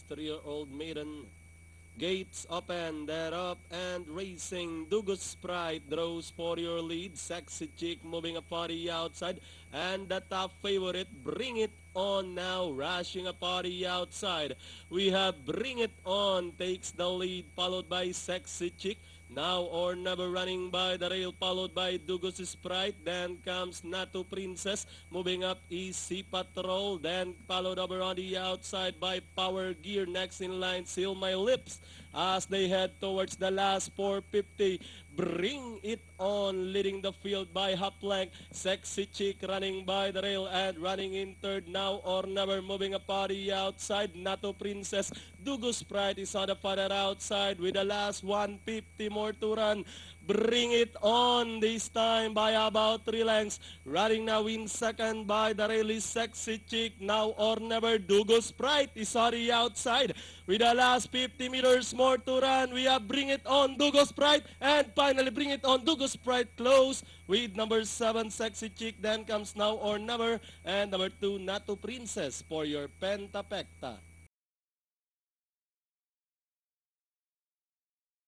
last 3-year-old maiden. Gates open, they're up and racing. Dugus Sprite draws for your lead. Sexy Chick moving upon the outside. And the top favorite, Bring It On now, rushing upon the outside. We have Bring It On takes the lead, followed by Sexy Chick. Now or Never running by the rail, followed by Dugus Sprite. Then comes Nato Princess, moving up Easy Patrol. Then followed over on the outside by Power Gear. Next in line, Seal My Lips as they head towards the last 450. Bring It On leading the field by half length. Sexy Chick running by the rail and running in third. Now or Never moving upon the outside. Nato Princess. Dugus Sprite is on the farther outside with the last 150 more to run. Bring It On this time by about 3 lengths. Running now in second by the really Sexy Chick. Now or Never. Dugus Sprite is on the outside with the last 50 meters more to run. We have Bring It On, Dugus Sprite, and finally Bring It On, Dugus Sprite close with number 7 Sexy Chick. Then comes Now or Never and number 2 Nato Princess for your Pentapecta.